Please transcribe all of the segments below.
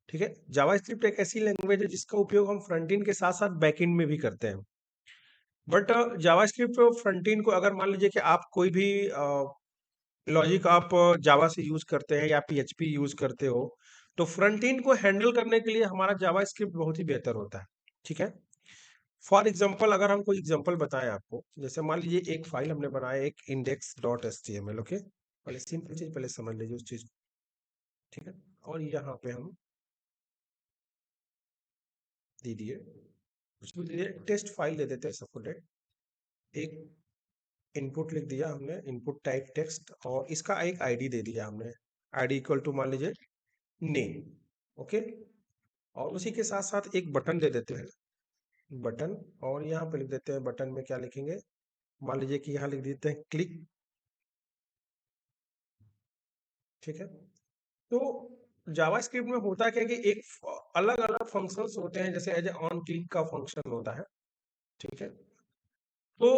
ठीक है। जावास्क्रिप्ट एक ऐसी लैंग्वेज है जिसका उपयोग हम फ्रंट एंड के साथ साथ बैक एंड में भी करते हैं। बट जावास्क्रिप्ट फ्रंट एंड को अगर मान लीजिए कि आप कोई भी लॉजिक आप जावा से यूज करते हैं या पीएचपी यूज करते हो, तो फ्रंट एंड को हैंडल करने के लिए हमारा जावास्क्रिप्ट बहुत ही बेहतर होता है। ठीक है। फॉर एग्जाम्पल अगर हम कोई एग्जाम्पल बताएं आपको, जैसे मान लीजिए एक फाइल हमने बनाया, एक index.html। ओके, पहले सिंपल चीज पहले समझ लीजिए उस चीज को। ठीक है। और यहाँ पे हम दे दिए, उसमें दे दिए टेस्ट फाइल दे देते हैं सपोर्टेड। एक इनपुट लिख दिया हमने, इनपुट टाइप टेक्स्ट, और इसका एक आईडी दे दिया हमने, आईडी इक्वल टू मान लीजिए नेम। ओके। और उसी के साथ साथ एक बटन दे देते हैं, बटन। और यहाँ पे लिख देते हैं बटन में क्या लिखेंगे, मान लीजिए कि यहाँ लिख देते हैं क्लिक। ठीक है। तो जावास्क्रिप्ट में होता क्या है कि एक अलग अलग फंक्शंस होते हैं, जैसे एज ए ऑन क्लिक का फंक्शन होता है। ठीक है। तो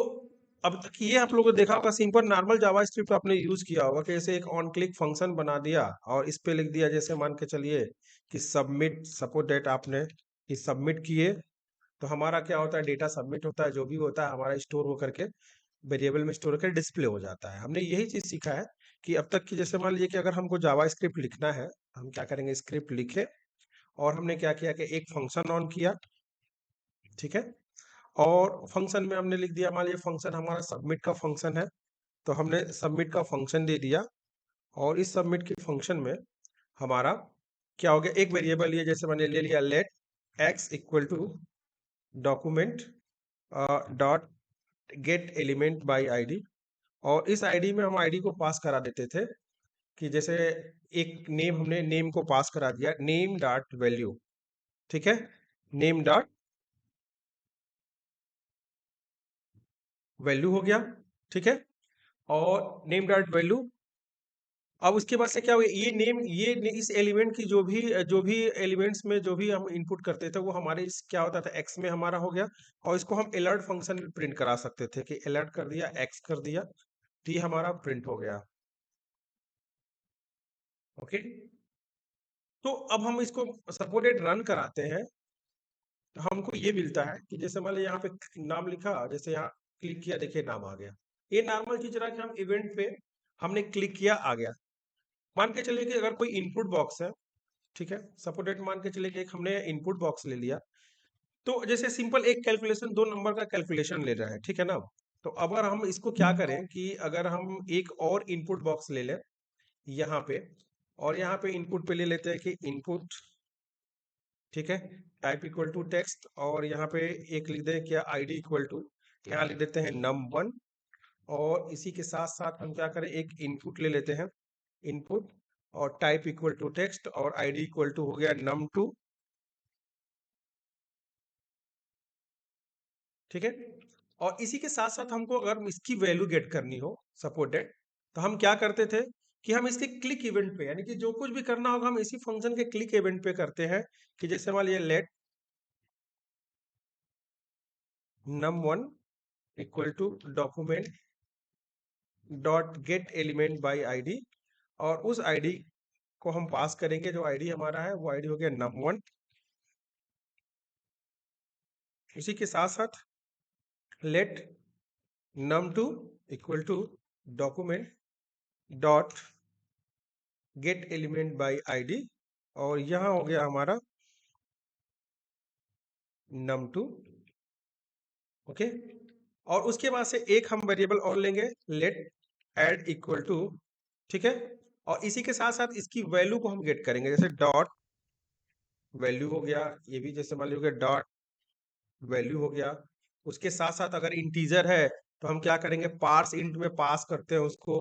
अब तक ये आप लोगों ने देखा होगा, सिंपल नॉर्मल जावास्क्रिप्ट आपने यूज किया होगा कि जैसे एक ऑन क्लिक फंक्शन बना दिया और इस पे लिख दिया, जैसे मान के चलिए कि सबमिट, सपोज डेट आपने कि सबमिट किए, तो हमारा क्या होता है, डेटा सबमिट होता है, जो भी होता है हमारा स्टोर होकर के वेरिएबल में स्टोर होकर डिस्प्ले हो जाता है। हमने यही चीज सीखा है कि अब तक की, जैसे मान लीजिए कि अगर हमको जावा स्क्रिप्ट लिखना है, हम क्या करेंगे, स्क्रिप्ट लिखे और हमने क्या किया कि एक फंक्शन ऑन किया। ठीक है। और फंक्शन में हमने लिख दिया, मान लीजिए फंक्शन हमारा सबमिट का फंक्शन है, तो हमने सबमिट का फंक्शन दे दिया। और इस सबमिट के फंक्शन में हमारा क्या हो गया, एक वेरिएबल ये जैसे मैंने ले लिया let x equal to document dot get element by ID. और इस आईडी में हम आईडी को पास करा देते थे कि जैसे एक नेम, हमने नेम को पास करा दिया, नेम डॉट वैल्यू। ठीक है। नेम डॉट वैल्यू हो गया। ठीक है। और नेम डॉट वैल्यू, अब उसके बाद से क्या हुआ, ये नेम, इस एलिमेंट की जो भी एलिमेंट्स में जो भी हम इनपुट करते थे वो हमारे क्या होता था, एक्स में हमारा हो गया। और इसको हम अलर्ट फंक्शन में प्रिंट करा सकते थे कि अलर्ट कर दिया, एक्स कर दिया, तो ये हमारा प्रिंट हो गया। ओके। तो अब हम इसको सपोर्टेड रन कराते हैं, तो हमको ये मिलता है कि जैसे मान लीजिए यहाँ पे नाम लिखा, जैसे यहाँ क्लिक किया, देखिए नाम आ गया। ये नॉर्मल की तरह कि हम इवेंट पे हमने क्लिक किया, आ गया। मान के चलिए कि अगर कोई इनपुट बॉक्स है, ठीक है, सपोर्टेड मान के चलिए कि एक हमने इनपुट बॉक्स ले लिया, तो जैसे सिंपल एक कैलकुलेशन, 2 नंबर का कैलकुलेशन ले रहा है, ठीक है ना। तो अगर हम इसको क्या करें कि अगर हम एक और इनपुट बॉक्स ले लें यहाँ पे, और यहाँ पे इनपुट पे ले लेते हैं कि इनपुट, ठीक है, टाइप इक्वल टू टेक्स्ट, और यहाँ पे एक लिख दें क्या, आईडी इक्वल टू, यहाँ लिख देते हैं num1। और इसी के साथ साथ हम क्या करें, एक इनपुट ले लेते हैं, इनपुट, और टाइप इक्वल टू टेक्स्ट, और आईडी इक्वल टू हो गया num2। ठीक है। और इसी के साथ साथ हमको अगर इसकी वैल्यू गेट करनी हो सपोर्टेड, तो हम क्या करते थे कि हम इसके क्लिक इवेंट पे, यानी कि जो कुछ भी करना होगा हम इसी फंक्शन के क्लिक इवेंट पे करते हैं। कि जैसे मान लीजिए let num1 equal to document dot get element by ID, और उस आईडी को हम पास करेंगे, जो आईडी हमारा है वो आईडी हो गया num1। उसी के साथ साथ let num2 equal to document dot get element by ID, और यहाँ हो गया हमारा num2। ओके। और उसके बाद से एक हम वेरिएबल और लेंगे, लेट ऐड इक्वल टू, ठीक है। और इसी के साथ साथ इसकी वैल्यू को हम गेट करेंगे, जैसे डॉट वैल्यू हो गया, ये भी जैसे मान लीजिए डॉट वैल्यू हो गया। उसके साथ साथ अगर इंटीजर है तो हम क्या करेंगे, पार्स इंट में पास करते हैं उसको,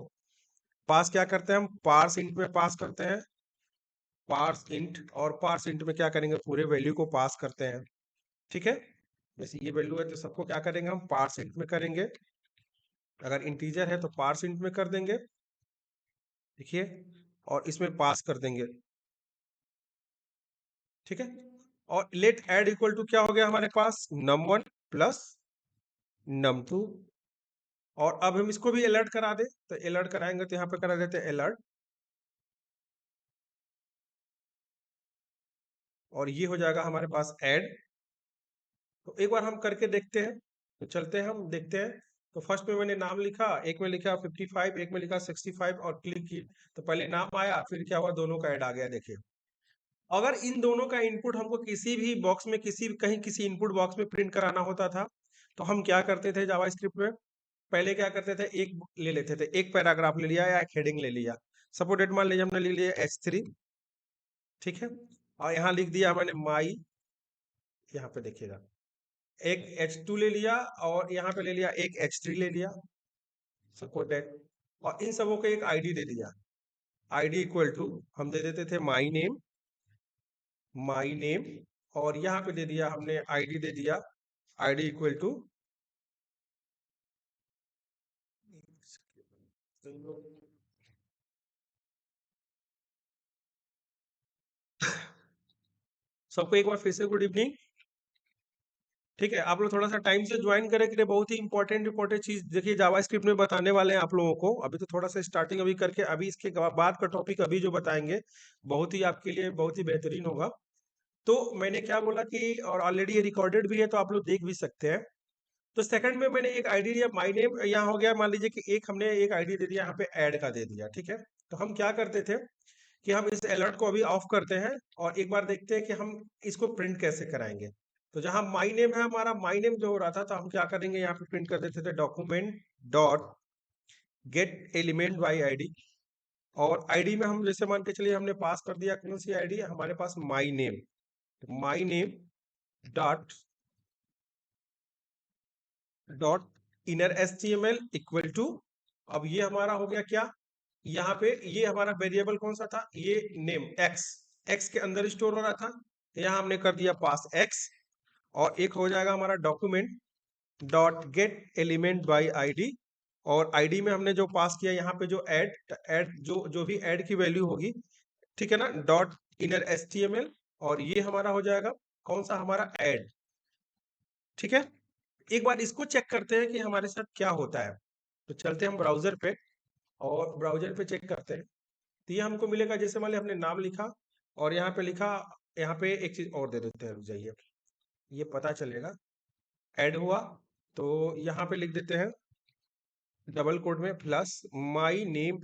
पास क्या करते हैं हम, पार्स इंट में पास करते हैं, पार्स इंट, और पार्स इंट में क्या करेंगे, पूरे वैल्यू को पास करते हैं। ठीक है। जैसे ये वैल्यू है तो सबको क्या करेंगे, हम पार्स इंट में करेंगे। अगर इंटीजर है तो पार्स इंट में कर देंगे, देखिए, और इसमें पास कर देंगे। ठीक है। और लेट ऐड इक्वल टू क्या हो गया हमारे पास, num1 प्लस num2। और अब हम इसको भी अलर्ट करा दे, तो अलर्ट कराएंगे तो यहाँ पे करा देते हैं अलर्ट और ये हो जाएगा हमारे पास ऐड। तो एक बार हम करके देखते हैं। तो चलते हैं, हम देखते हैं। तो फर्स्ट में मैंने नाम लिखा, एक में लिखा 55, एक में लिखा 65 और क्लिक की। तो पहले नाम आया, फिर क्या हुआ, दोनों का ऐड आ गया। देखिए, अगर इन दोनों का इनपुट हमको किसी भी बॉक्स में, कहीं किसी इनपुट बॉक्स में प्रिंट कराना होता था, तो हम क्या करते थे जावास्क्रिप्ट में? पहले क्या करते थे, एक ले लेते थे, एक पैराग्राफ ले लिया या एक हेडिंग ले लिया। सपोज डेट मान लीजिए हमने ले लिया H3, ठीक है, और यहाँ लिख दिया मैंने माई, यहाँ पे देखिएगा, एक H2 ले लिया और यहाँ पे ले लिया एक H3 ले लिया, सपोज डेट, और इन सबों को एक आईडी दे दिया। आईडी इक्वल टू हम दे देते थे माई नेम, और यहाँ पे दे दिया हमने आईडी दे दिया, आईडी इक्वल टू सबको एक बार फिर से गुड इवनिंग। ठीक है, आप लोग थोड़ा सा टाइम से ज्वाइन करें के लिए, बहुत ही इंपॉर्टेंट चीज देखिए जावास्क्रिप्ट में बताने वाले हैं आप लोगों को। अभी तो थोड़ा सा स्टार्टिंग अभी करके, अभी इसके बाद का टॉपिक अभी जो बताएंगे बहुत ही आपके लिए बहुत ही बेहतरीन होगा। तो मैंने क्या बोला कि, और ऑलरेडी ये रिकॉर्डेड भी है तो आप लोग देख भी सकते हैं। तो सेकंड में मैंने एक आईडी दिया माई नेम, यहाँ हो गया, मान लीजिए कि एक हमने एक आईडी दे दिया यहाँ पे ऐड का दे दिया। ठीक है, तो हम क्या करते थे कि हम इस अलर्ट को अभी ऑफ करते हैं और एक बार देखते हैं कि हम इसको प्रिंट कैसे कराएंगे। तो जहां माई नेम है, हमारा माई नेम जो हो रहा था, तो हम क्या करेंगे, यहाँ पे प्रिंट कर देते थे document dot get element by ID. और आईडी में हम जैसे मान के चलिए हमने पास कर दिया कौन सी आईडी, हमारे पास my name dot dot inner HTML equal to, अब ये हमारा हो गया क्या, यहाँ पे ये हमारा वेरिएबल कौन सा था, ये नेम एक्स के अंदर स्टोर हो रहा था, तो यहाँ हमने कर दिया पास एक्स। और एक हो जाएगा हमारा document dot get element by ID, और आईडी में हमने जो पास किया यहाँ पे जो ऐड जो जो भी ऐड की वैल्यू होगी, ठीक है ना, डॉट इनर HTML, और ये हमारा हो जाएगा कौन सा, हमारा ऐड। ठीक है, एक बार इसको चेक करते हैं कि हमारे साथ क्या होता है। तो चलते हैं हम ब्राउजर पे, और ब्राउजर पे चेक करते हैं। तो ये हमको मिलेगा, जैसे मान लिया हमने नाम लिखा और यहाँ पे लिखा, यहाँ पे एक चीज और दे देते हैं, रुक जाइए, ये पता चलेगा। ऐड हुआ, तो यहाँ पे लिख देते हैं डबल कोट में प्लस माई नेम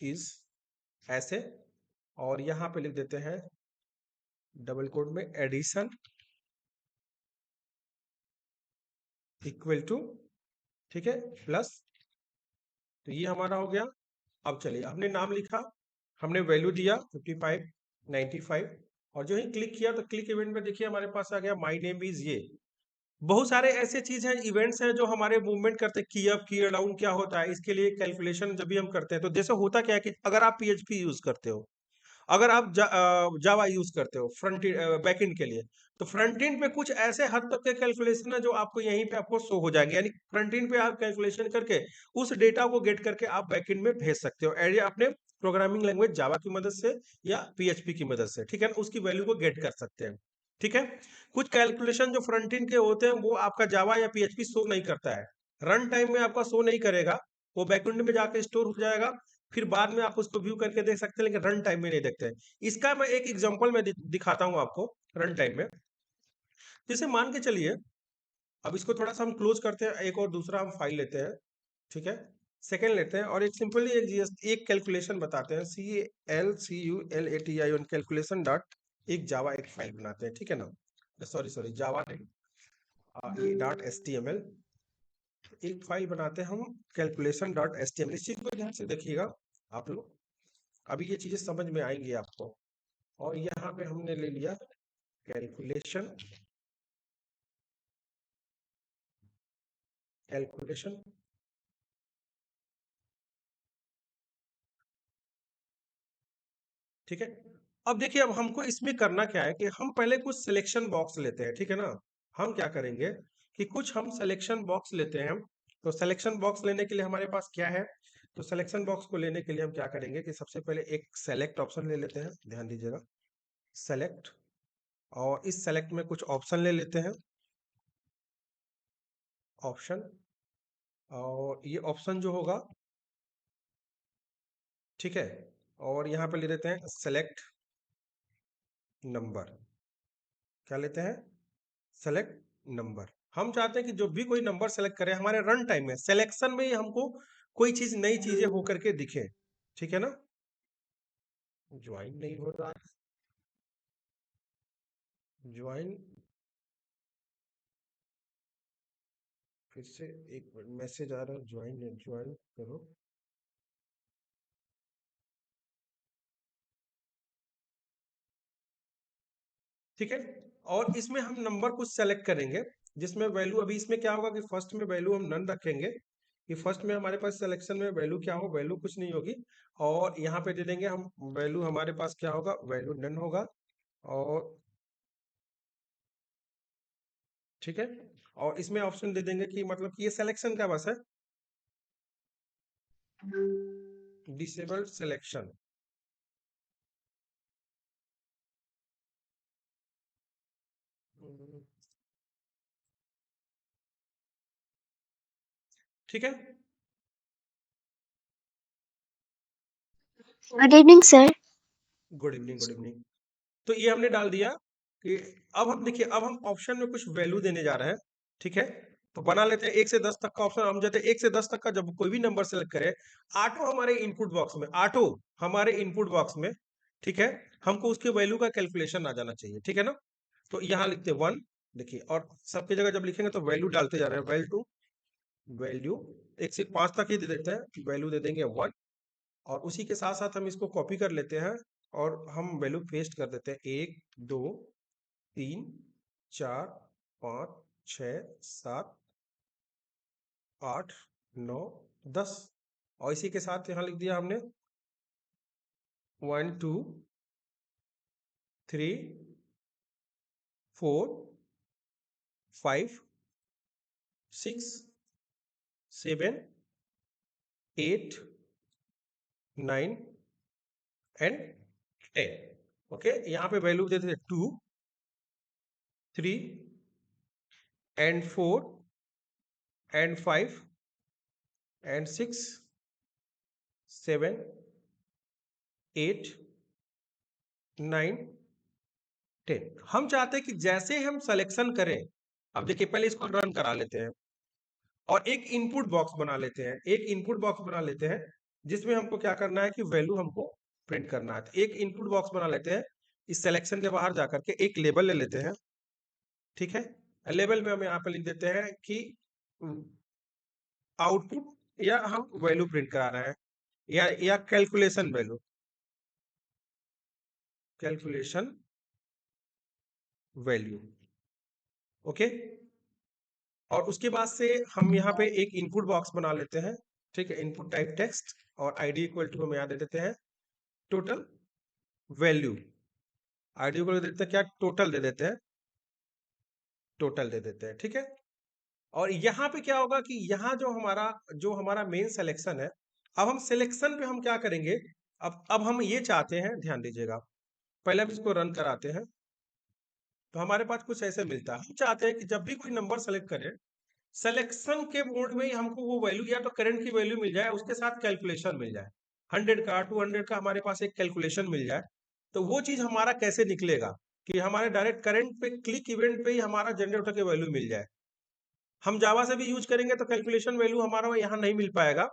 इज ऐसे, और यहाँ पे लिख देते हैं डबल कोट में एडिशन इक्वल टू, ठीक है, प्लस। तो ये हमारा हो गया। अब चलिए, हमने नाम लिखा, हमने वैल्यू दिया 55 95, और जो ही क्लिक किया तो क्लिक इवेंट में देखिए हमारे पास आ गया माई नेम इज ये। बहुत सारे ऐसे चीज हैं, इवेंट्स हैं जो हमारे मूवमेंट करते हैं, की अप की डाउन क्या होता है, इसके लिए कैलकुलेशन जब भी हम करते हैं, तो जैसे होता क्या है कि अगर आप PHP यूज करते हो, अगर आप जावा यूज करते हो फ्रंट बैकएंड के लिए, तो फ्रंट एंड पे कुछ ऐसे हद तक के कैलकुलेशन है जो आपको यहीं पे आपको शो हो जाएंगे, यानी फ्रंट एंड पे आप कैलकुलेशन करके उस डेटा को गेट करके आप बैकएंड में भेज सकते हो, अपने प्रोग्रामिंग लैंग्वेज जावा की मदद से या PHP की मदद से, ठीक है, उसकी वैल्यू को गेट कर सकते हैं। ठीक है, कुछ कैलकुलेशन जो फ्रंट एंड के होते हैं वो आपका जावा या PHP शो नहीं करता है, रन टाइम में आपका शो नहीं करेगा, वो बैकएंड में जाके स्टोर हो जाएगा, फिर बाद में आप उसको व्यू करके देख सकते हैं, लेकिन रन टाइम में नहीं देखते हैं। इसका मैं एक एग्जांपल में दिखाता हूं आपको रन टाइम में। जैसे मान के चलिए, अब इसको थोड़ा सा हम क्लोज करते हैं, एक और दूसरा हम फाइल लेते हैं, ठीक है, सेकेंड लेते हैं, और एक सिंपली एक कैलकुलेशन बताते हैं, CALCULATION कैलकुलेशन डॉट एक जावा एक फाइल बनाते हैं, ठीक है ना, सॉरी सॉरी जावा नहीं, डॉट HTML एक फाइल बनाते हैं हम, कैलकुलेशन डॉट HTML। इस चीज को ध्यान से देखिएगा आप लोग, अभी ये चीजें समझ में आएंगी आपको। और यहाँ पे हमने ले लिया कैलकुलेशन कैलकुलेशन ठीक है। अब देखिए, अब हमको इसमें करना क्या है कि हम पहले कुछ सिलेक्शन बॉक्स लेते हैं, ठीक है ना। हम क्या करेंगे कि कुछ हम सिलेक्शन बॉक्स लेते हैं। तो सिलेक्शन बॉक्स लेने के लिए हमारे पास क्या है, तो सिलेक्शन बॉक्स को लेने के लिए हम क्या करेंगे कि सबसे पहले एक सेलेक्ट ऑप्शन ले लेते हैं, ध्यान दीजिएगा, सेलेक्ट, और इस सेलेक्ट में कुछ ऑप्शन ले लेते हैं, ऑप्शन, और ये ऑप्शन जो होगा, ठीक है, और यहाँ पे ले लेते हैं सेलेक्ट नंबर, क्या लेते हैं, सेलेक्ट नंबर। हम चाहते हैं कि जो भी कोई नंबर सेलेक्ट करे हमारे रन टाइम में, सिलेक्शन में ही हमको कोई चीज नई चीजें होकर के दिखे, ठीक है ना। ज्वाइन नहीं हो रहा, ज्वाइन, फिर से एक मैसेज आ रहा है, ज्वाइन ज्वाइन करो। ठीक है, और इसमें हम नंबर कुछ सेलेक्ट करेंगे जिसमें वैल्यू, अभी इसमें क्या होगा कि फर्स्ट में वैल्यू हम नन रखेंगे कि फर्स्ट में हमारे पास सिलेक्शन में वैल्यू क्या हो, वैल्यू कुछ नहीं होगी, और यहाँ पे दे देंगे हम वैल्यू, हमारे पास क्या होगा, वैल्यू नन होगा। और ठीक है, और इसमें ऑप्शन दे देंगे कि मतलब कि ये सिलेक्शन का बस है, डिसेबल्ड सिलेक्शन। ठीक है, good evening sir. Good evening, good evening. तो ये हमने डाल दिया कि अब हम देखिए, अब हम ऑप्शन में कुछ वैल्यू देने जा रहे हैं, ठीक है। तो बना लेते हैं 1 से 10 तक का ऑप्शन। हम जैसे 1 से 10 तक का जब कोई भी नंबर सेलेक्ट करें, ऑटो हमारे इनपुट बॉक्स में, ऑटो हमारे इनपुट बॉक्स में, ठीक है, हमको उसके वैल्यू का कैलकुलेशन आ जाना चाहिए, ठीक है ना। तो यहाँ लिखते हैं 1, देखिए, और सबकी जगह जब लिखेंगे तो वैल्यू डालते जा रहे हैं, वैल्यू वैल्यू 1 से 5 तक ही दे देते हैं, वैल्यू दे देंगे 1, और उसी के साथ साथ हम इसको कॉपी कर लेते हैं और हम वैल्यू पेस्ट कर देते हैं, 1 2 3 4 5 6 7 8 9 10, और इसी के साथ यहाँ लिख दिया हमने 1 2 3 4 5 6 7 8 9 एंड 10। ओके, यहाँ पे वैल्यू देते थे 2 3 एंड 4 एंड 5 एंड 6 7 8 9 10। हम चाहते हैं कि जैसे हम सिलेक्शन करें, अब देखिए पहले इसको रन करा लेते हैं और एक इनपुट बॉक्स बना लेते हैं, एक इनपुट बॉक्स बना लेते हैं जिसमें हमको क्या करना है कि वैल्यू हमको प्रिंट करना है। तो एक इनपुट बॉक्स बना लेते हैं, इस सिलेक्शन के बाहर जाकर के एक लेबल ले लेते हैं, ठीक है। लेबल में हम यहाँ पे लिख देते हैं कि आउटपुट, या हम वैल्यू प्रिंट करा रहे हैं, या calculation value, calculation value, okay. और उसके बाद से हम यहाँ पे एक इनपुट बॉक्स बना लेते हैं, ठीक है, इनपुट टाइप टेक्स्ट, और आईडी इक्वल टू हम यहाँ दे देते हैं टोटल वैल्यू, आईडी को दे देते हैं क्या, टोटल दे देते हैं, टोटल दे देते हैं, ठीक है। और यहाँ पे क्या होगा कि यहाँ जो हमारा मेन सिलेक्शन है, अब हम सिलेक्शन पे हम क्या करेंगे, अब हम ये चाहते हैं, ध्यान दीजिएगा, पहले हम इसको रन कराते हैं तो हमारे पास कुछ ऐसे मिलता है। हम चाहते हैं कि जब भी कोई नंबर सेलेक्ट करें, सिलेक्शन के मोड में ही हमको वो वैल्यू, या तो करंट की वैल्यू मिल जाए, उसके साथ कैलकुलेशन मिल जाए, 100 का 200 का हमारे पास एक कैलकुलेशन मिल जाए। तो वो चीज हमारा कैसे निकलेगा कि हमारे डायरेक्ट करंट पे, क्लिक इवेंट पे ही हमारा जनरेट होकर वैल्यू मिल जाए। हम जावा से भी यूज करेंगे तो कैलकुलेशन वैल्यू हमारा यहाँ नहीं मिल पाएगा।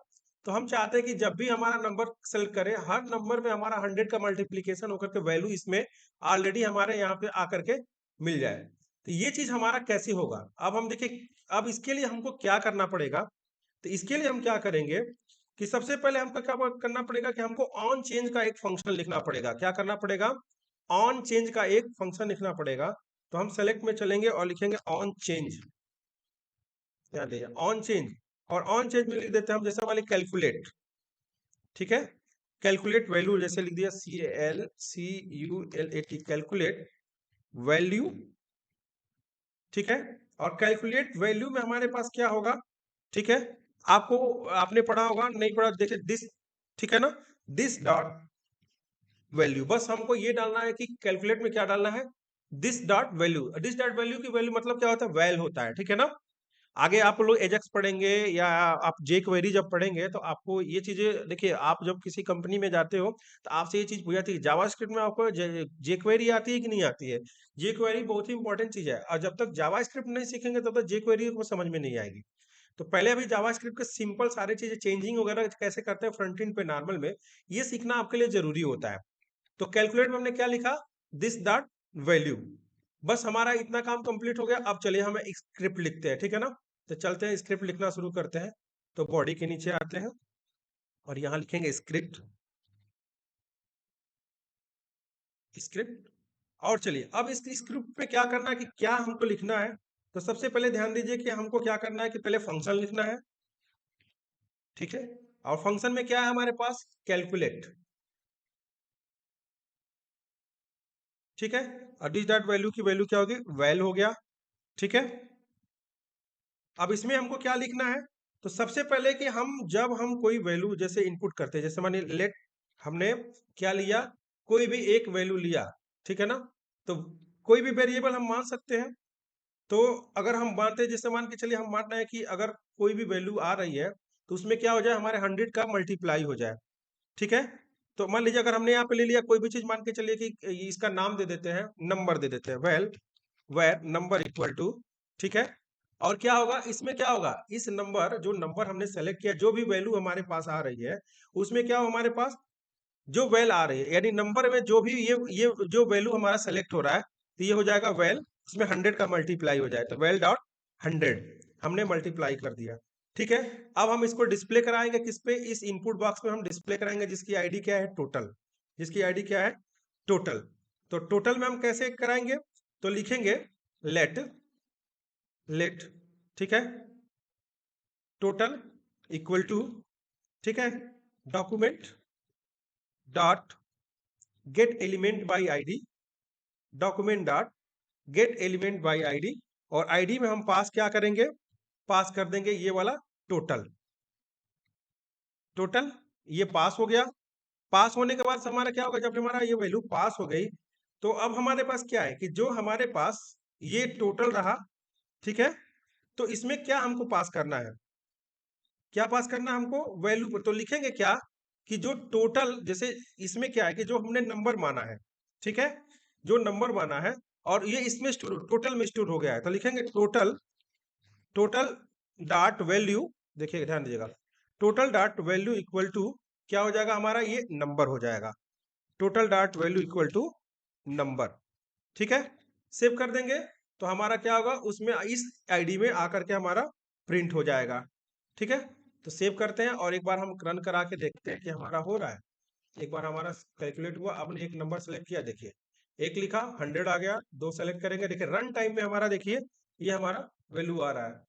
तो हम चाहते हैं कि जब भी हमारा नंबर सेलेक्ट करें, हर नंबर में हमारा 100 का मल्टीप्लीकेशन होकर के वैल्यू इसमें ऑलरेडी हमारे यहाँ पे आकर के मिल जाए। तो ये चीज हमारा कैसे होगा, अब हम देखिए, अब इसके लिए हमको क्या करना पड़ेगा। तो इसके लिए हम क्या करेंगे कि सबसे पहले हमको क्या करना पड़ेगा कि हमको ऑन चेंज का एक फंक्शन लिखना पड़ेगा। क्या करना पड़ेगा, ऑन चेंज का एक फंक्शन लिखना पड़ेगा। तो हम सेलेक्ट में चलेंगे और लिखेंगे ऑन चेंज, ध्यान दीजिए ऑन चेंज, और ऑन चेंज में लिख देते हैं हम जैसे वाले कैलकुलेट, ठीक है, कैलकुलेट वैल्यू जैसे लिख दिया CALCULAT, कैलकुलेट वैल्यू, ठीक है। और कैलकुलेट वैल्यू में हमारे पास क्या होगा, ठीक है, आपको, आपने पढ़ा होगा, नहीं पढ़ा देखिए दिस, ठीक है ना, दिस डॉट वैल्यू, बस हमको ये डालना है कि कैलकुलेट में क्या डालना है, this dot value. This dot value की वैल्यू मतलब क्या होता है, वैल होता है, ठीक है ना। आगे आप लोग एजेक्स पढ़ेंगे या आप जे क्वेरी जब पढ़ेंगे तो आपको ये चीजें देखिए, आप जब किसी कंपनी में जाते हो तो आपसे ये चीज पूछी जाती है, जावास्क्रिप्ट में आपको जे क्वेरी आती है कि नहीं आती है। जे क्वेरी बहुत ही इंपॉर्टेंट चीज है, और जब तक जावास्क्रिप्ट नहीं सीखेंगे तब तक जे क्वेरी को समझ में नहीं आएगी। तो पहले अभी जावास्क्रिप्ट के सिंपल सारी चीजें, चेंजिंग वगैरह कैसे करते हैं फ्रंट एंड पे नॉर्मल में, ये सीखना आपके लिए जरूरी होता है। तो कैलकुलेट में हमने क्या लिखा, दिस दैट वैल्यू, बस हमारा इतना काम कंप्लीट हो गया। अब चलिए हम स्क्रिप्ट लिखते हैं, ठीक है ना। तो चलते हैं स्क्रिप्ट लिखना शुरू करते हैं। तो बॉडी के नीचे आते हैं और यहाँ लिखेंगे स्क्रिप्ट, स्क्रिप्ट। और चलिए अब इस स्क्रिप्ट पे क्या करना है कि क्या हमको लिखना है। तो सबसे पहले ध्यान दीजिए कि हमको क्या करना है कि पहले फंक्शन लिखना है, ठीक है। और फंक्शन में क्या है हमारे पास, कैलकुलेट, ठीक है। और दिस डॉट वैल्यू की वैल्यू क्या होगी, वैल हो गया, ठीक है। अब इसमें हमको क्या लिखना है, तो सबसे पहले कि जब हम कोई वैल्यू जैसे इनपुट करते हैं, जैसे मानिए लेट, हमने क्या लिया, कोई भी एक वैल्यू लिया, ठीक है ना। तो कोई भी वेरिएबल हम मान सकते हैं। तो अगर हम मानते हैं, जैसे मान के चलिए हम मान रहे हैं कि अगर कोई भी वैल्यू आ रही है तो उसमें क्या हो जाए, हमारे 100 का मल्टीप्लाई हो जाए, ठीक है। तो मान लीजिए अगर हमने यहाँ पे ले लिया कोई भी चीज, मान के चलिए कि इसका नाम दे देते हैं, नंबर दे देते हैं, well where number equal to, ठीक है। और क्या होगा इसमें, क्या होगा, इस नंबर, जो नंबर हमने सेलेक्ट किया, जो भी वैल्यू हमारे पास आ रही है उसमें क्या हो, हमारे पास जो वैल आ रही है, यानी नंबर में जो भी ये जो वैल्यू हमारा सेलेक्ट हो रहा है, तो ये हो जाएगा वैल, उसमें 100 का मल्टीप्लाई हो जाए, तो वैल डॉट 100 हमने मल्टीप्लाई कर दिया, ठीक है। अब हम इसको डिस्प्ले कराएंगे किस पे, इस इनपुट बॉक्स में हम डिस्प्ले कराएंगे, जिसकी आईडी क्या है, टोटल, जिसकी आईडी क्या है, टोटल। तो टोटल में हम कैसे कराएंगे, तो लिखेंगे लेट, लेट, ठीक है, टोटल इक्वल टू, ठीक है, document dot get element by ID, document dot get element by ID. और आईडी में हम पास क्या करेंगे, पास कर देंगे ये वाला टोटल, टोटल, ये पास हो गया। पास होने के बाद हमारा क्या होगा, जब हमारा ये वैल्यू पास हो गई, तो अब हमारे पास क्या है कि जो हमारे पास ये टोटल रहा, ठीक है। तो इसमें क्या हमको पास करना है, क्या पास करना है हमको, वैल्यू पर। तो लिखेंगे क्या कि जो टोटल, जैसे इसमें क्या है कि जो हमने नंबर माना है, ठीक है, जो नंबर माना है और ये इसमें टोटल में स्टोर हो गया है, तो लिखेंगे टोटल, टोटल डॉट वैल्यू, देखिए ध्यान दीजिएगा, total dot value equal to क्या हो जाएगा हमारा, ये नंबर हो जाएगा, total dot value equal to number, ठीक है। सेव कर देंगे तो हमारा क्या होगा, उसमें इस आईडी में आकर के हमारा प्रिंट हो जाएगा, ठीक है। तो सेव करते हैं और एक बार हम रन करा के देखते हैं कि हमारा हो रहा है। एक बार हमारा कैलकुलेट हुआ, आपने एक नंबर सेलेक्ट किया, देखिए एक लिखा 100 आ गया, दो सेलेक्ट करेंगे, देखिए रन टाइम में हमारा, देखिए ये हमारा वैल्यू आ रहा है।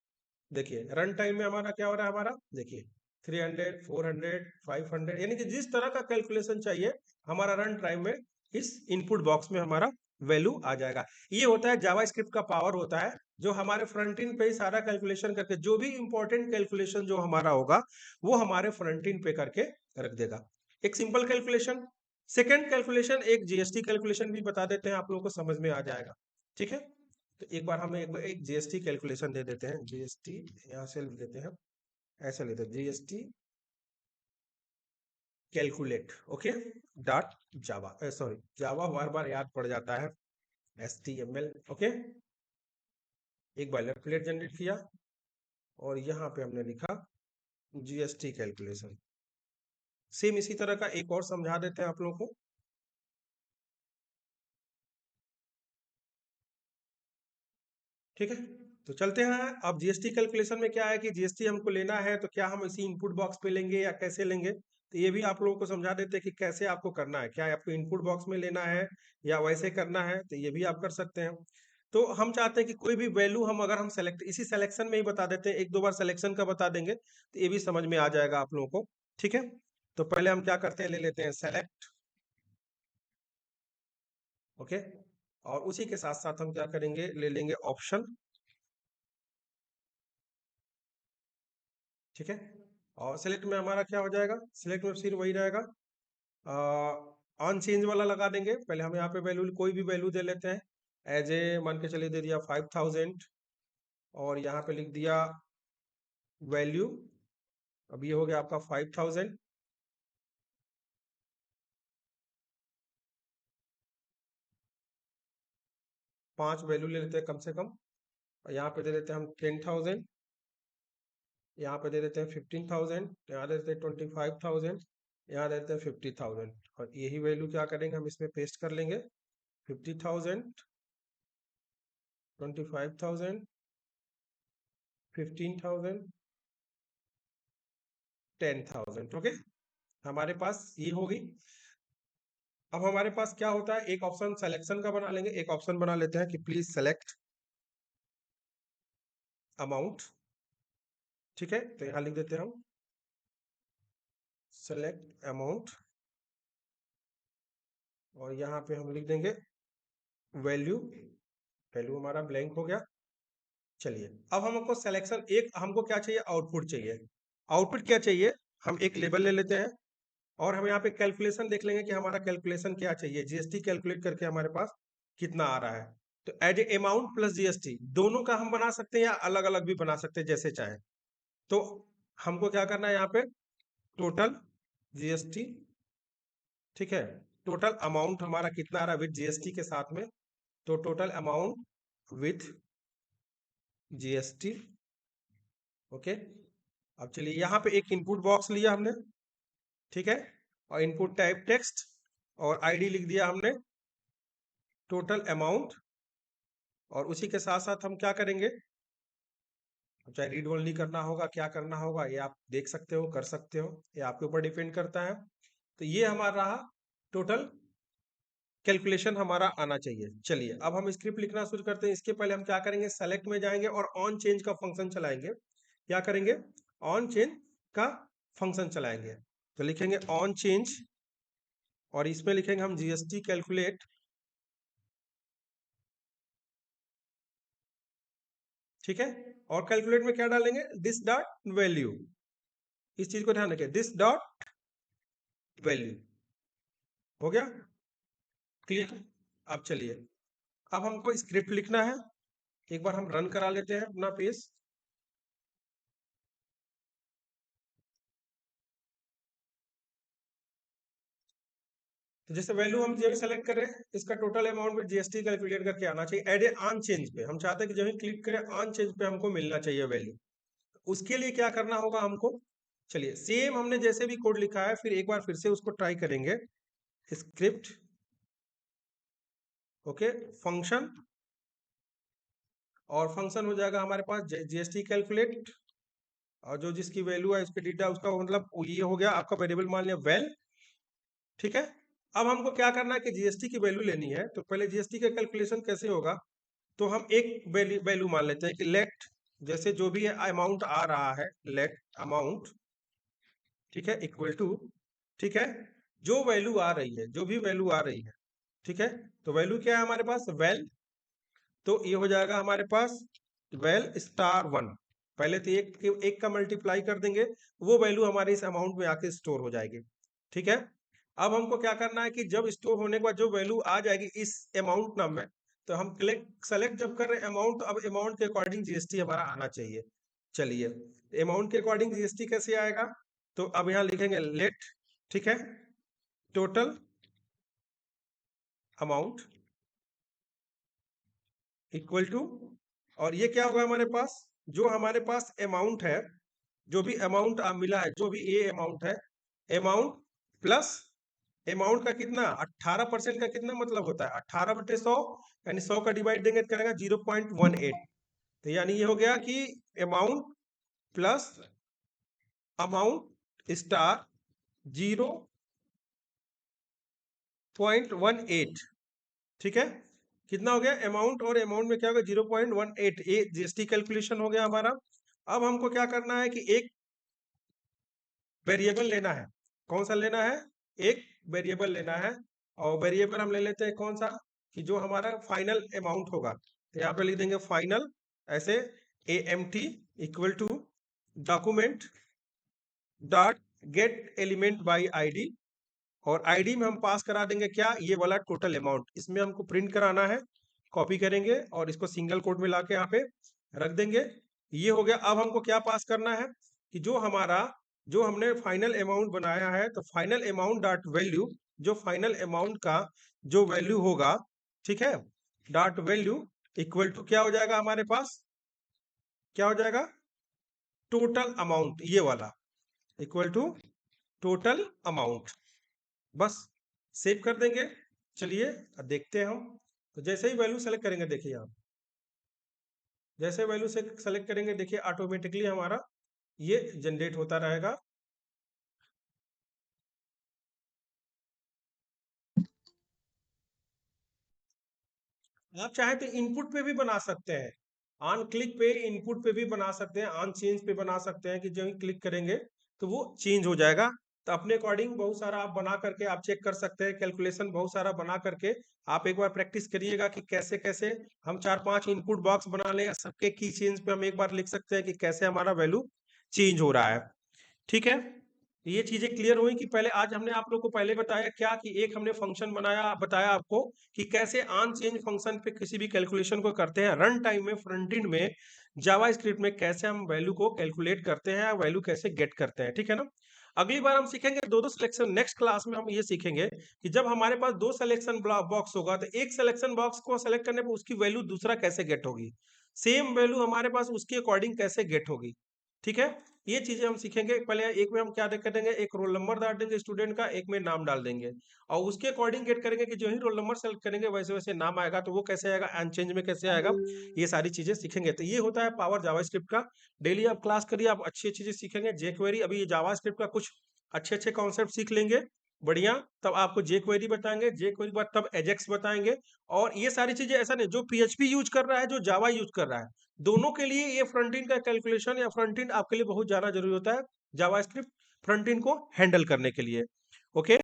देखिए रन टाइम में हमारा क्या हो रहा है, हमारा देखिए 300, 400, 500, यानी कि जिस तरह का कैलकुलेशन चाहिए हमारा रन टाइम में इस इनपुट बॉक्स में हमारा वैल्यू आ जाएगा। ये होता है जावास्क्रिप्ट का पावर होता है, जो हमारे फ्रंट एंड पे ही सारा कैलकुलेशन करके, जो भी इंपॉर्टेंट कैलकुलेशन जो हमारा होगा वो हमारे फ्रंट एंड पे करके रख देगा। एक सिंपल कैलकुलेशन। सेकेंड कैलकुलेशन एक जीएसटी कैलकुलेशन भी बता देते हैं, आप लोगों को समझ में आ जाएगा, ठीक है। तो एक बार हम एक जीएसटी कैलकुलेशन दे देते हैं, जीएसटी यहाँ से लिख देते हैं, ऐसे लेते हैं GST calculate, okay, dot Java, sorry Java बार बार याद पड़ जाता है, HTML, ओके। एक बार प्लेट जनरेट किया और यहाँ पे हमने लिखा जीएसटी कैलकुलेशन। सेम इसी तरह का एक और समझा देते हैं आप लोगों को, ठीक है। तो चलते हैं, अब जीएसटी कैलकुलेशन में क्या है कि जीएसटी हमको लेना है, तो क्या हम इसी इनपुट बॉक्स पे लेंगे या कैसे लेंगे, तो ये भी आप लोगों को समझा देते हैं कि कैसे आपको करना है, क्या आपको इनपुट बॉक्स में लेना है या वैसे करना है, तो ये भी आप कर सकते हैं। तो हम चाहते हैं कि कोई भी वैल्यू हम अगर हम सेलेक्ट, इसी सिलेक्शन में ही बता देते हैं, एक दो बार सिलेक्शन का बता देंगे तो ये भी समझ में आ जाएगा आप लोगों को, ठीक है। तो पहले हम क्या करते हैं, ले लेते हैं सेलेक्ट, ओके। और उसी के साथ साथ हम क्या करेंगे, ले लेंगे ऑप्शन, ठीक है। और सिलेक्ट में हमारा क्या हो जाएगा, सिलेक्ट में फिर वही रहेगा, ऑन चेंज वाला लगा देंगे। पहले हम यहाँ पे वैल्यू, कोई भी वैल्यू दे लेते हैं, एज ए मान के चलिए दे दिया 5000, और यहाँ पे लिख दिया वैल्यू। अब ये हो गया आपका 5000। पांच वैल्यू ले लेते हैं कम से कम। और यहाँ पे दे देते हैं हम 10,000, यहाँ पे दे देते हैं 15,000, यहाँ दे देते हैं 25,000, यहाँ दे देते हैं 50,000। और यही वैल्यू क्या करेंगे, हम इसमें पेस्ट कर लेंगे। 50,000, 25,000, 15,000, 10,000। ओके, हमारे पास ये होगी। अब हमारे पास क्या होता है, एक ऑप्शन सिलेक्शन का बना लेंगे। एक ऑप्शन बना लेते हैं कि प्लीज सेलेक्ट अमाउंट। ठीक है, तो यहाँ लिख देते हैं हम सेलेक्ट अमाउंट, और यहाँ पे हम लिख देंगे वैल्यू। वैल्यू हमारा ब्लैंक हो गया। चलिए, अब हमको सिलेक्शन, एक हमको क्या चाहिए, आउटपुट चाहिए। आउटपुट क्या चाहिए, हम एक लेबल ले लेते हैं और हम यहाँ पे कैलकुलेशन देख लेंगे कि हमारा कैलकुलेशन क्या चाहिए। जीएसटी कैलकुलेट करके हमारे पास कितना आ रहा है। तो as a amount plus GST दोनों का हम बना सकते हैं या अलग अलग भी बना सकते हैं, जैसे चाहे। तो हमको क्या करना है, यहाँ पे टोटल जीएसटी, ठीक है, टोटल अमाउंट हमारा कितना आ रहा है विद जीएसटी के साथ में। तो total amount with GST. Okay, अब चलिए यहाँ पे एक इनपुट बॉक्स लिया हमने, ठीक है, और इनपुट टाइप टेक्स्ट, और आईडी लिख दिया हमने टोटल अमाउंट। और उसी के साथ साथ हम क्या करेंगे, चाहे रीड ओनली करना होगा, क्या करना होगा, ये आप देख सकते हो, कर सकते हो, ये आपके ऊपर डिपेंड करता है। तो ये हमारा रहा टोटल कैलकुलेशन हमारा आना चाहिए। चलिए, अब हम स्क्रिप्ट लिखना शुरू करते हैं। इसके पहले हम क्या करेंगे, सेलेक्ट में जाएंगे और ऑन चेंज का फंक्शन चलाएंगे। क्या करेंगे, ऑन चेंज का फंक्शन चलाएंगे। तो लिखेंगे ऑन चेंज, और इसमें लिखेंगे हम जीएसटी कैलकुलेट। ठीक है, और कैलकुलेट में क्या डालेंगे, दिस डॉट वैल्यू। इस चीज को ध्यान रखिए, दिस डॉट वैल्यू। हो गया क्लियर। अब चलिए, अब हमको स्क्रिप्ट लिखना है। एक बार हम रन करा लेते हैं अपना पेज। तो जैसे वैल्यू हम जो सेलेक्ट कर रहे हैं, इसका टोटल अमाउंट में जीएसटी कैलकुलेट करके आना चाहिए। एड ए ऑन चेंज पे हम चाहते हैं कि जब हम क्लिक करें ऑन चेंज पे हमको मिलना चाहिए वैल्यू। उसके लिए क्या करना होगा हमको, चलिए सेम हमने जैसे भी कोड लिखा है, फिर एक बार फिर से उसको ट्राई करेंगे। स्क्रिप्ट, ओके, फंक्शन, और फंक्शन हो जाएगा हमारे पास जीएसटी कैलकुलेट, और जो जिसकी वैल्यू है उसके डेटा, उसका मतलब ये हो गया आपका वेरिएबल, मान लिया वेल। ठीक है, अब हमको क्या करना है कि जीएसटी की वैल्यू लेनी है। तो पहले जीएसटी का कैलकुलेशन कैसे होगा, तो हम एक वैल्यू मान लेते हैं कि लेट, जैसे जो भी अमाउंट आ रहा है, लेट अमाउंट, ठीक है, इक्वल टू, ठीक है, जो वैल्यू आ रही है, जो भी वैल्यू आ रही है, ठीक है, तो वैल्यू क्या है हमारे पास, वेल। तो ये हो जाएगा हमारे पास वेल स्टार वन। पहले तो एक का मल्टीप्लाई कर देंगे, वो वैल्यू हमारे इस अमाउंट में आके स्टोर हो जाएगी। ठीक है, अब हमको क्या करना है कि जब स्टोर होने के बाद जो वैल्यू आ जाएगी इस अमाउंट नाम में, तो हम सेलेक्ट जब कर रहे हैं अमाउंट, तो अब अमाउंट के अकॉर्डिंग जीएसटी हमारा आना चाहिए। चलिए, अमाउंट के अकॉर्डिंग जीएसटी कैसे आएगा, तो अब यहाँ लिखेंगे लेट, ठीक है, टोटल अमाउंट इक्वल टू, और ये क्या होगा हमारे पास, जो हमारे पास अमाउंट है, जो भी अमाउंट मिला है, जो भी ये अमाउंट है, अमाउंट प्लस अमाउंट का कितना 18% का कितना मतलब होता है 18/100, यानी 100 का डिवाइड देंगे तो करेगा 0.18। तो यानी ये हो गया कि अमाउंट प्लस अमाउंट स्टार 0.18। ठीक है, कितना हो गया अमाउंट, और अमाउंट में क्या होगा 0.18। ये जीएसटी कैलकुलेशन हो गया हमारा। अब हमको क्या करना है कि एक वेरिएबल लेना है। कौन सा लेना है, एक वेरिएबल लेना है, और वेरिएबल हम ले लेते हैं कौन सा, कि जो हमारा फाइनल अमाउंट होगा। तो यहाँ पे लिख देंगे फाइनल, ऐसे AMT equal to document dot get element by ID, और आईडी में हम पास करा देंगे क्या, ये वाला टोटल अमाउंट। इसमें हमको प्रिंट कराना है, कॉपी करेंगे और इसको सिंगल कोट में लाके यहाँ पे रख देंगे। ये हो गया। अब हमको क्या पास करना है कि जो हमने फाइनल अमाउंट बनाया है, तो फाइनल अमाउंट डॉट वैल्यू, जो फाइनल अमाउंट का जो वैल्यू होगा, ठीक है, डॉट वैल्यू इक्वल टू क्या हो जाएगा हमारे पास, क्या हो जाएगा, टोटल अमाउंट, ये वाला इक्वल टू टोटल अमाउंट। बस सेव कर देंगे। चलिए अब देखते हैं हम। तो जैसे ही वैल्यू सेलेक्ट करेंगे, देखिए आप जैसे वैल्यू से सेलेक्ट करेंगे, देखिए ऑटोमेटिकली हमारा ये जनरेट होता रहेगा। आप चाहे तो इनपुट पे भी बना सकते हैं, ऑन क्लिक पे इनपुट पे भी बना सकते हैं, ऑन चेंज पे बना सकते हैं कि जो ही क्लिक करेंगे तो वो चेंज हो जाएगा। तो अपने अकॉर्डिंग बहुत सारा आप बना करके आप चेक कर सकते हैं, कैलकुलेशन बहुत सारा बना करके आप एक बार प्रैक्टिस करिएगा कि कैसे कैसे हम 4-5 इनपुट बॉक्स बना लें, सबके की चेंज पे हम एक बार लिख सकते हैं कि कैसे हमारा वैल्यू चेंज हो रहा है। ठीक है, ये चीजें क्लियर हुई कि पहले आज हमने आप लोग को पहले बताया क्या कि एक हमने फंक्शन बनाया, बताया आपको कि कैसे ऑन चेंज फंक्शन पे किसी भी कैलकुलेशन को करते हैं, रन टाइम में फ्रंट एंड में जावा स्क्रिप्ट में कैसे हम वैल्यू को कैलकुलेट करते हैं, वैल्यू कैसे गेट करते हैं। ठीक है ना। अगली बार हम सीखेंगे दो दो सिलेक्शन, नेक्स्ट क्लास में हम ये सीखेंगे कि जब हमारे पास दो सिलेक्शन बॉक्स होगा तो एक सिलेक्शन बॉक्स को सेलेक्ट करने पर उसकी वैल्यू दूसरा कैसे गेट होगी, सेम वैल्यू हमारे पास उसके अकॉर्डिंग कैसे गेट होगी। ठीक है, ये चीजें हम सीखेंगे। पहले एक में हम क्या करेंगे, एक रोल नंबर डाल देंगे स्टूडेंट का, एक में नाम डाल देंगे और उसके अकॉर्डिंग गेट करेंगे कि जो ही रोल नंबर सेलेक्ट करेंगे वैसे वैसे नाम आएगा, तो वो कैसे आएगा, अनचेंज में कैसे आएगा, ये सारी चीजें सीखेंगे। तो ये होता है पावर जावास्क्रिप्ट का। डेली आप क्लास करिए, आप अच्छी चीजें सीखेंगे। जेक्वेरी, अभी जावास्क्रिप्ट का कुछ अच्छे अच्छे कॉन्सेप्ट सीख लेंगे, बढ़िया, तब आपको जेक्वेरी बताएंगे, जेक्वेरी बाद तब एजेक्स बताएंगे। और ये सारी चीजें ऐसा नहीं, जो पीएचपी यूज कर रहा है, जो जावा यूज कर रहा है, दोनों के लिए ये फ्रंट एंड का कैलकुलेशन या फ्रंट एंड आपके लिए बहुत ज्यादा जरूरी होता है, जावास्क्रिप्ट फ्रंट एंड को हैंडल करने के लिए। ओके।